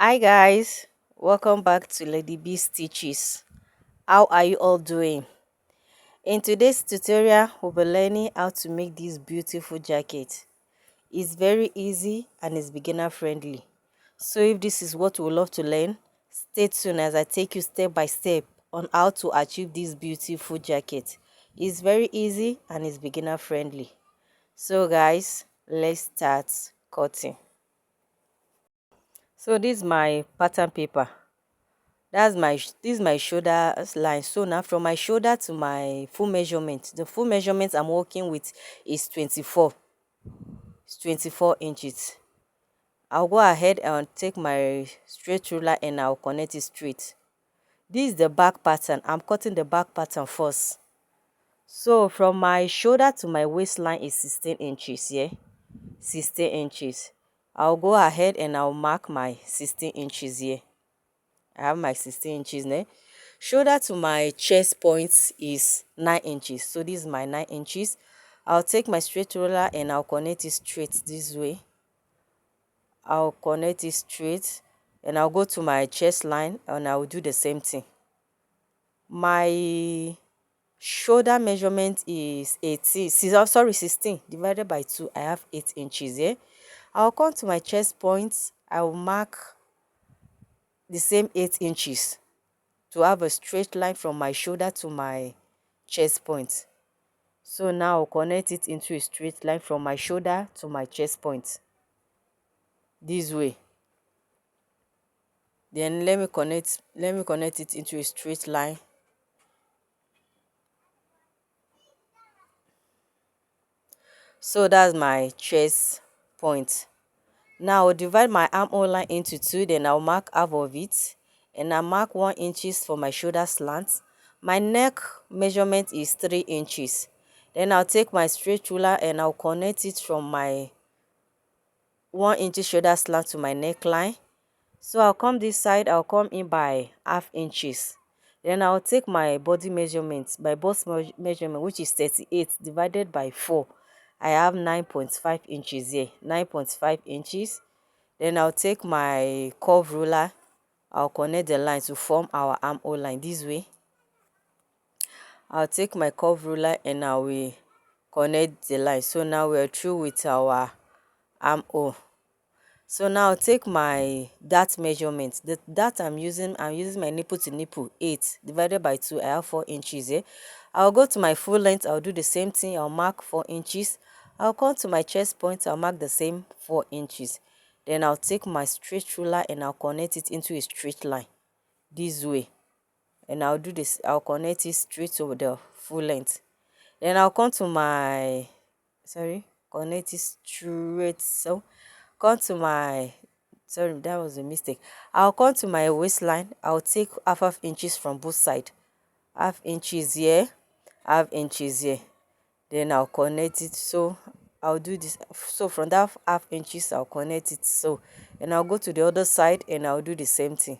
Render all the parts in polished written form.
Hi guys, welcome back to Lady B Stitches. How are you all doing? In today's tutorial, we'll be learning how to make this beautiful jacket. It's very easy and it's beginner friendly. So if this is what you would love to learn, stay tuned as I take you step by step on how to achieve this beautiful jacket. It's very easy and it's beginner friendly. So guys, let's start cutting. So this is my pattern paper. This is my shoulder line. So now from my shoulder to my full measurement, the full measurement I'm working with is 24 inches. I'll go ahead and take my straight ruler and I'll connect it straight. This is the back pattern. I'm cutting the back pattern first. So from my shoulder to my waistline is 16 inches. 16 inches. I'll go ahead and I'll mark my 16 inches here. I have my 16 inches there. Shoulder to my chest point is 9 inches. So this is my 9 inches. I'll take my straight ruler and I'll connect it straight this way. I'll connect it straight and I'll go to my chest line and I'll do the same thing. My shoulder measurement is 16 divided by 2. I have 8 inches here. I'll come to my chest point. I'll mark the same 8 inches to have a straight line from my shoulder to my chest point. So now I'll connect it into a straight line from my shoulder to my chest point this way. Then let me connect it into a straight line. So that's my chest point. Now I'll divide my armhole line into two, then I'll mark half of it and I'll mark 1 inches for my shoulder slant. My neck measurement is 3 inches. Then I'll take my straight ruler and I'll connect it from my 1 inch shoulder slant to my neckline. So I'll come this side, I'll come in by half inches. Then I'll take my body measurement, my bust measurement, which is 38 divided by 4. I have 9.5 inches here, 9.5 inches. Then I'll take my curve ruler, I'll connect the line to form our armhole line this way. I'll take my curve ruler and I will connect the line. So now we're through with our armhole. So now I'll take my dart measurement. The dart I'm using my nipple to nipple 8 divided by 2. I have 4 inches here. I'll go to my full length. I'll do the same thing. I'll mark 4 inches. I'll come to my chest point. I'll mark the same 4 inches. Then I'll take my straight ruler and I'll connect it into a straight line this way. And I'll do this. I'll connect it straight over the full length. Then I'll come to my connect it straight. So come to my that was a mistake. I'll come to my waistline. I'll take half inches from both sides. Half inches here, half inches here. Then I'll connect it. So I'll do this. So from that half inches, I'll connect it. So and I'll go to the other side and I'll do the same thing.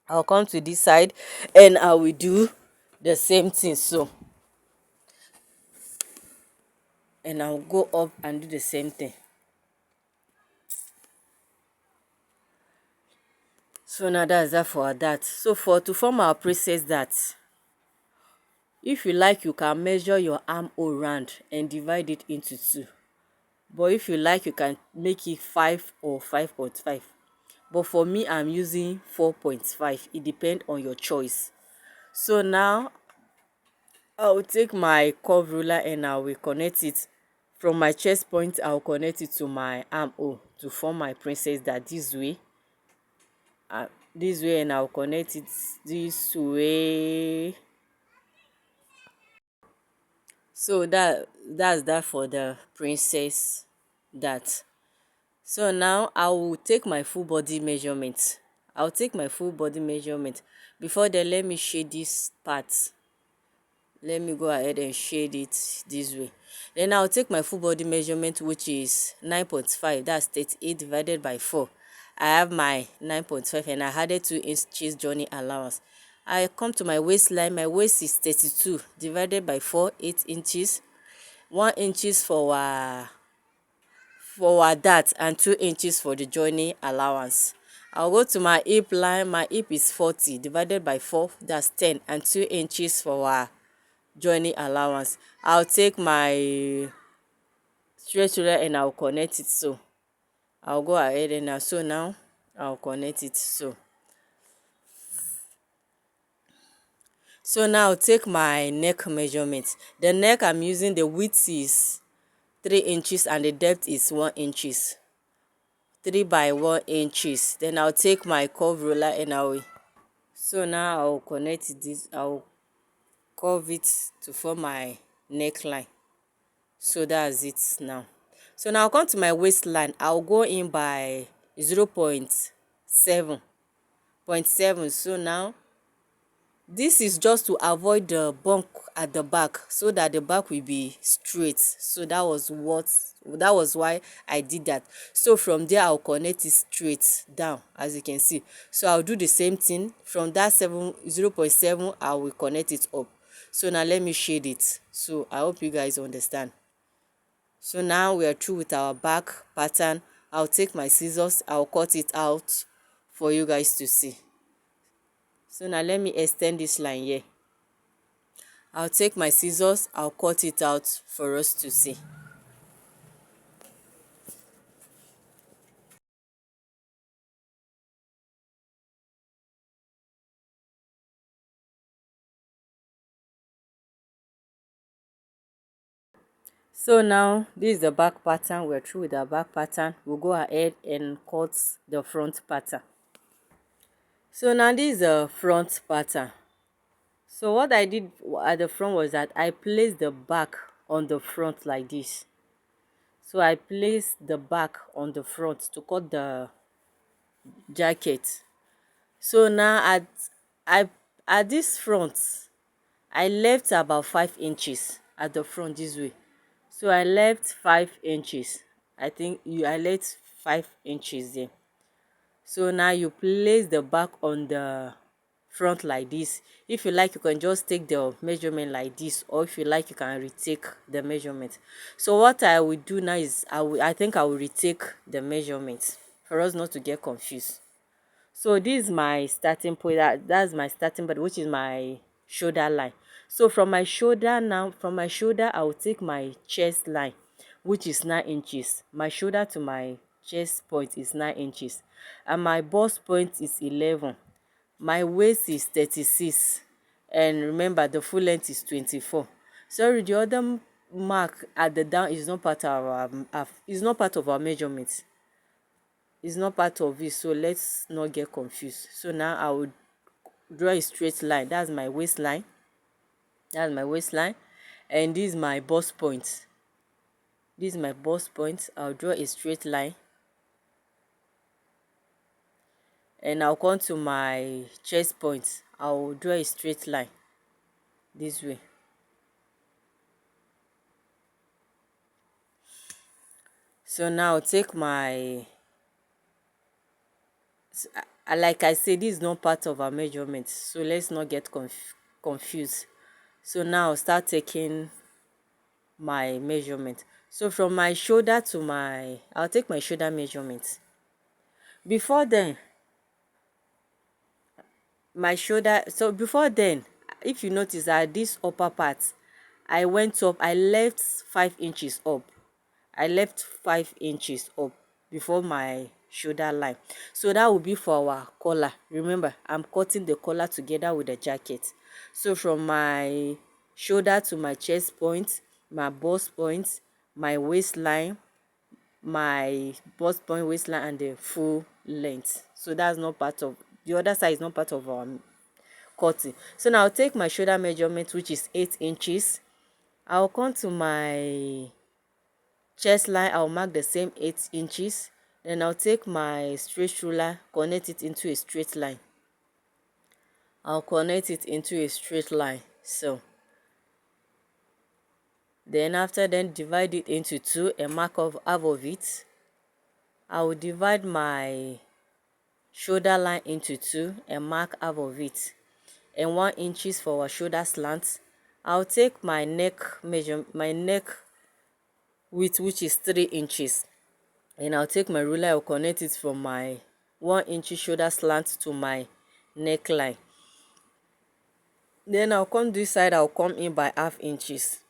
I'll come to this side and I will do the same thing. So and I'll go up and do the same thing. So now that's that for that. So to form our process that, if you like, you can measure your armhole round and divide it into 2. But if you like, you can make it 5 or 5.5. But for me, I'm using 4.5. It depends on your choice. So now I will take my curve ruler and I will connect it from my chest point. I will connect it to my armhole to form my princess that this way. This way, and I'll connect it this way. So that's that for the princess that. So now I will take my full body measurement. I'll take my full body measurement. Before then, let me shade this part. Let me go ahead and shade it this way. Then I'll take my full body measurement, which is 9.5. That's 38 divided by 4. I have my 9.5 and I added 2 inches journey allowance. I come to my waistline. My waist is 32 divided by 4, 8 inches. 1 inches for our dart and 2 inches for the joining allowance. I'll go to my hip line. My hip is 40 divided by 4, that's 10, and 2 inches for our joining allowance. I'll take my straight ruler and I'll connect it. So I'll go ahead and now I'll connect it. So now I'll take my neck measurement. The neck I'm using, the width is 3 inches and the depth is 1 inches. 3 by 1 inches. Then I'll take my curve ruler and now I'll connect this. I'll curve it to form my neckline. So that's it now. So now I'll come to my waistline. I'll go in by 0.7. So now this is just to avoid the bump at the back so that the back will be straight. So that was why I did that. So from there I'll connect it straight down, as you can see. So I'll do the same thing from that 0.7. I will connect it up. So now let me shade it. So I hope you guys understand. So now we are through with our back pattern. I'll take my scissors. I'll cut it out for you guys to see. So now let me extend this line here. I'll take my scissors. I'll cut it out for us to see. So now this is the back pattern. We're through with our back pattern. We'll go ahead and cut the front pattern. So now this is the front pattern. So what I did at the front was that I placed the back on the front like this. So I placed the back on the front to cut the jacket. So now at this front, I left about 5 inches at the front this way. So I left 5 inches. I left 5 inches there. So now you place the back on the front like this. If you like, you can just take the measurement like this, or if you like, you can retake the measurement. So what I will do now is I think I will retake the measurement for us not to get confused. So this is my starting point. That's my starting point, which is my shoulder line. So from my shoulder I will take my chest line, which is 9 inches. My shoulder to my chest point is 9 inches, and my bust point is 11. My waist is 36, and remember the full length is 24. Sorry, the other mark at the down is not part of our measurement. It's not part of it, so let's not get confused. So now I will draw a straight line. That's my waistline. And this is my bust point. I'll draw a straight line, and I'll come to my chest point. I'll draw a straight line this way. So now I'll take my, like I said, this is not part of our measurement, so let's not get confused. So now I'll start taking my measurement. So from my shoulder to I'll take my shoulder measurement. Before then, if you notice that this upper part, I left 5 inches up. I left 5 inches up before my shoulder line. So that will be for our collar. Remember, I'm cutting the collar together with the jacket. So from my shoulder to my chest point, my bust point, my waistline, my bust point, waistline, and the full length. So that's not part of the other side, is not part of our cutting. So now I'll take my shoulder measurement, which is 8 inches. I'll come to my chest line. I'll mark the same 8 inches. Then I'll take my straight ruler, connect it into a straight line. So then divide it into 2 and mark off half of it. I will divide my shoulder line into 2 and mark half of it, and 1 inches for our shoulder slant. I'll take my neck width, which is 3 inches, and I'll take my ruler. I'll connect it from my 1 inch shoulder slant to my neckline. Then I'll come this side, I'll come in by half inches.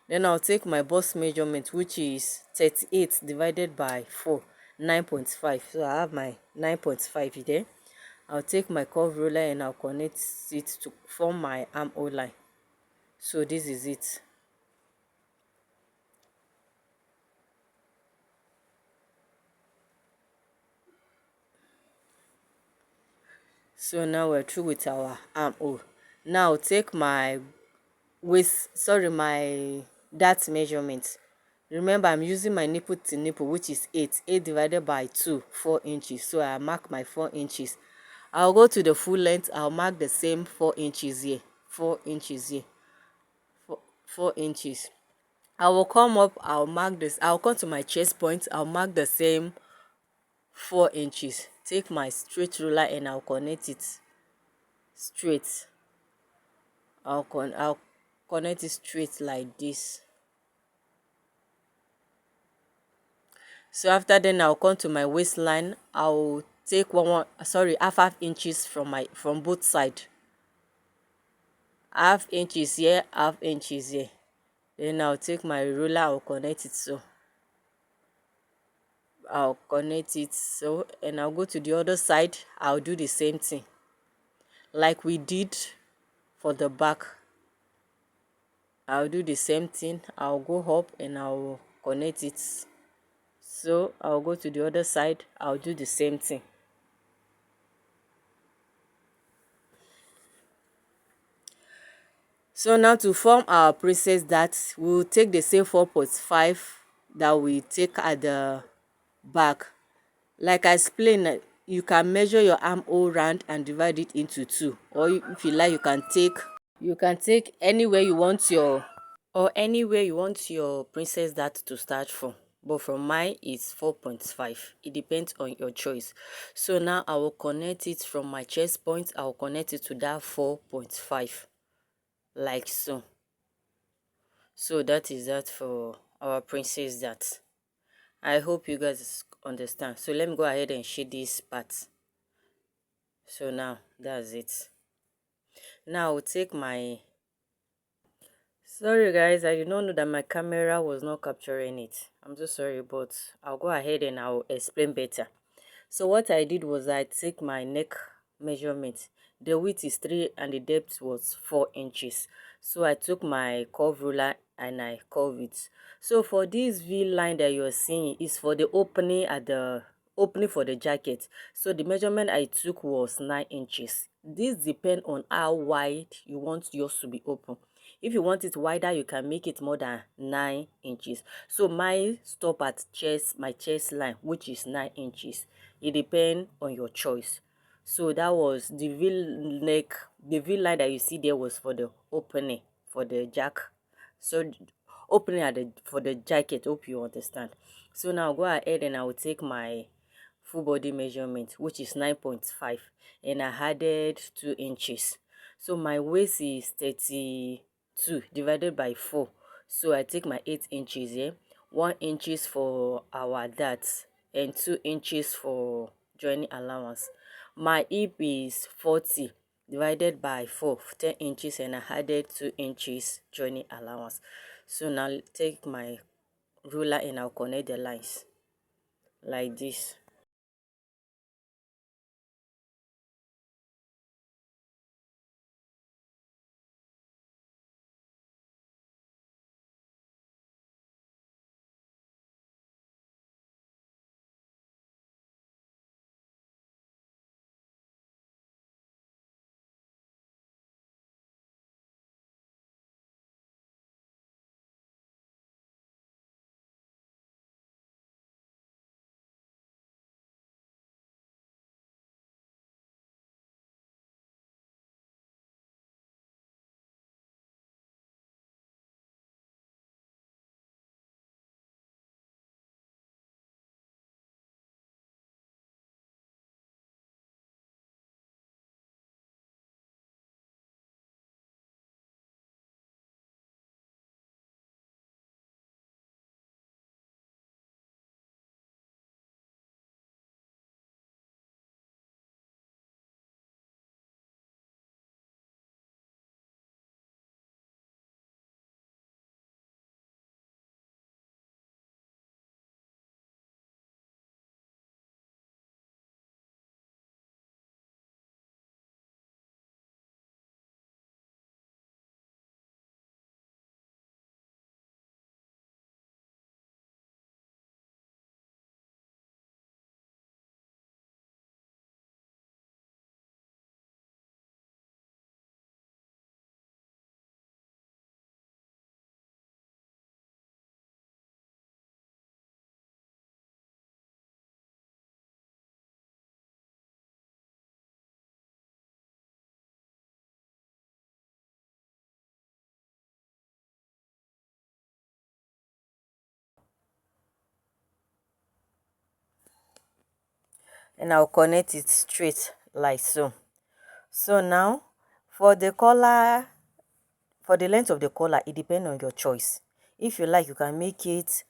Then I'll take my bust measurement, which is 38 divided by 4, 9.5. So I have my 9.5 there. I'll take my curve ruler and I'll connect it to form my armhole line. So this is it. So now we're through with our armhole. Now I'll take my my that measurement. Remember, I'm using my nipple to nipple, which is 8 divided by 2, 4 inches. So I mark my 4 inches. I'll go to the full length. I'll mark the same 4 inches here, 4 inches here, 4 inches. I will come up, I'll mark this. I'll come to my chest point. I'll mark the same 4 inches. Take my straight ruler and I'll connect it straight. I'll connect it straight like this. So after then I'll come to my waistline. I'll take half inches from both side. Half inches here, half inches here. Then I'll take my ruler, I'll connect it so. And I'll go to the other side. I'll do the same thing like we did for the back. I'll do the same thing. I'll go up and I'll connect it. So I'll go to the other side. I'll do the same thing. So now to form our princess dart, we'll take the same 4.5 that we take at the back. Like I explained, you can measure your armhole round and divide it into 2, or if you like, you can take anywhere you want your princess dart to start from. But from mine it's 4.5. It depends on your choice. So now I will connect it from my chest point. I will connect it to that 4.5 like so. So that is that for our princess dart. I hope you guys understand. So let me go ahead and shade this part. So now that's it. Now I'll take my sorry guys, I did not know that my camera was not capturing it. I'm so sorry, but I'll go ahead and I'll explain better. So what I did was I take my neck measurement. The width is 3 and the depth was 4 inches. So I took my curve ruler and I curve it. So for this V line that you're seeing is for the opening for the jacket. So the measurement I took was 9 inches. This depends on how wide you want yours to be open. If you want it wider, you can make it more than 9 inches. So mine stop at my chest line, which is 9 inches. It depends on your choice. So that was the V line that you see there was for the opening for the jack. So opening for the jacket. Hope you understand. So now go ahead and I will take my full body measurement, which is 9.5, and I added 2 inches. So my waist is 32 divided by 4. So I take my 8 inches here, 1 inches for our darts and 2 inches for joining allowance. My hip is 40 divided by 4, 10 inches, and I added 2 inches joining allowance. So now take my ruler and I'll connect the lines like this. and I'll connect it straight like so. So now for the collar, for the length of the collar, it depends on your choice. If you like, you can make it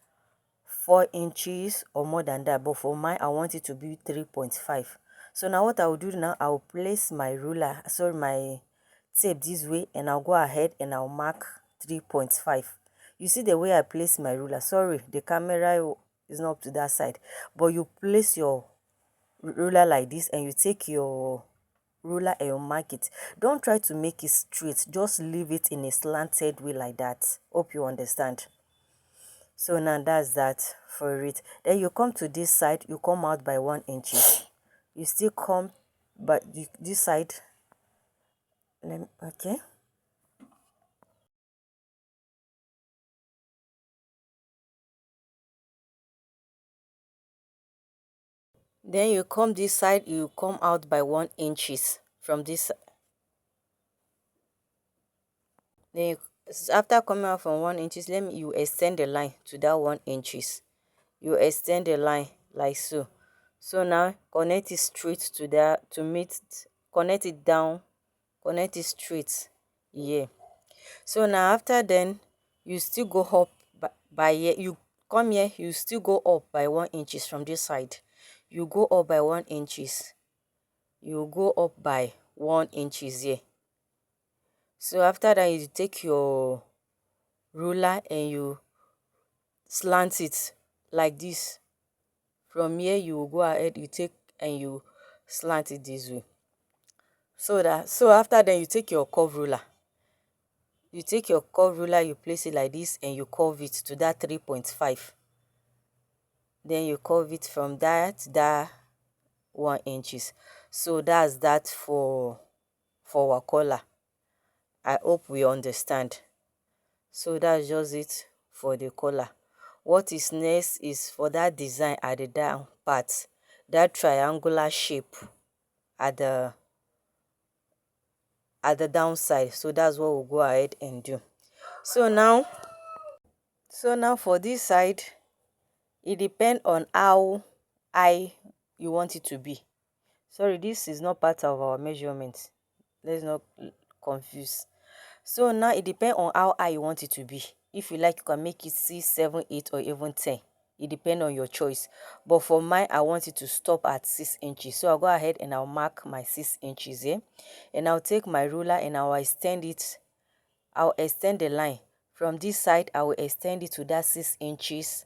4 inches or more than that, but for mine I want it to be 3.5. So now what I will do now, I will place my ruler, sorry, my tape this way, and I'll go ahead and I'll mark 3.5. You see the way I place my ruler, sorry, the camera is not up to that side, but you place your ruler like this and you take your ruler and you mark it. Don't try to make it straight, just leave it in a slanted way like that. Hope you understand. So now that's that for it. Then you come to this side, you come out by 1 inch. You still come but this side. Okay, then you come this side, you come out by 1 inches from this. Then after coming out from 1 inches, let me you extend the line to that 1 inches. You extend the line like so. So now connect it straight to that to meet, connect it down, connect it straight. Yeah. So now after then, you still go up by here. You come here, you still go up by 1 inches from this side. You go up by 1 inches. You go up by 1 inches here. So after that, you take your ruler and you slant it like this. From here, you will go ahead, you take and you slant it this way. So after then, you take your curve ruler. You take your curve ruler, you place it like this, and you curve it to that 3.5. Then you curve it from that to that 1 inches. So that's that for our collar. I hope we understand. So that's just it for the collar. What is next is for that design at the down part, that triangular shape at the downside. So that's what we'll go ahead and do. So now for this side, it depends on how high you want it to be. Sorry, this is not part of our measurement. Let's not confuse. So now it depends on how high you want it to be. If you like, you can make it 6, 7, 8, or even 10. It depends on your choice. But for mine, I want it to stop at 6 inches. So I'll go ahead and I'll mark my 6 inches here. And I'll take my ruler and I'll extend it. I'll extend the line. From this side, I will extend it to that 6 inches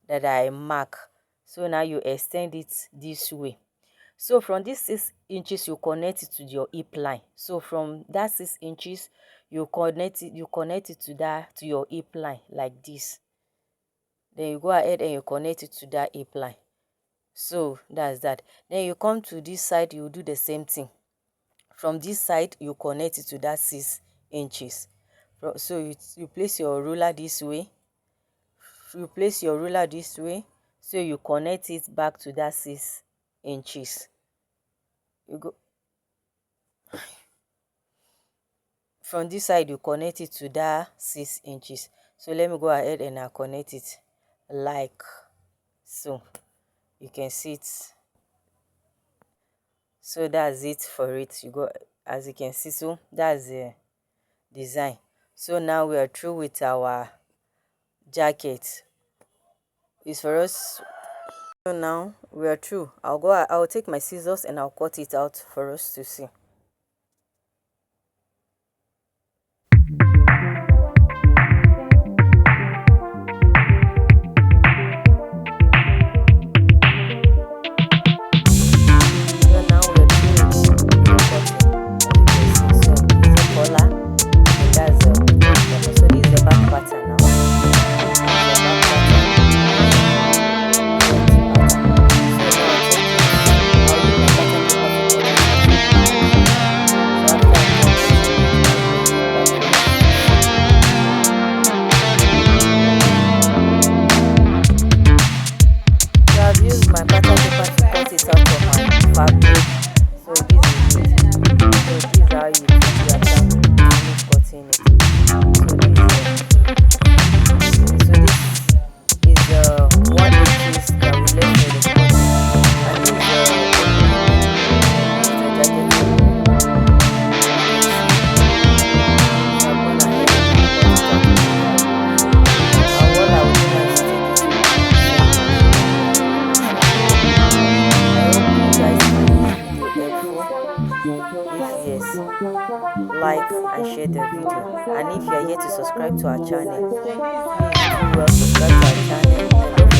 that I mark. So now you extend it this way. So from this 6 inches, you connect it to your hip line. So from that 6 inches, you connect it to your hip line like this. Then you go ahead and you connect it to that hip line. So that's that. Then you come to this side, you do the same thing. From this side, you connect it to that 6 inches. So you place your ruler this way. You place your ruler this way. So you connect it back to that 6 inches. You go from this side, you connect it to that 6 inches. So let me go ahead and I connect it like so. You can see it. So that's it for it. You go, as you can see, so that's the design. So now we are through with our jacket. It's for us. So now we are through. I'll take my scissors and I'll cut it out for us to see. So now we're through with cutting. As you can see, so it's a collar and that's the bottom. So this is the back pattern now. This is the back pattern. Front pattern. So now I'll use my pattern paper to cut it. like and share the video. And if you are yet to subscribe to our channel, please do well subscribe to our channel, and don't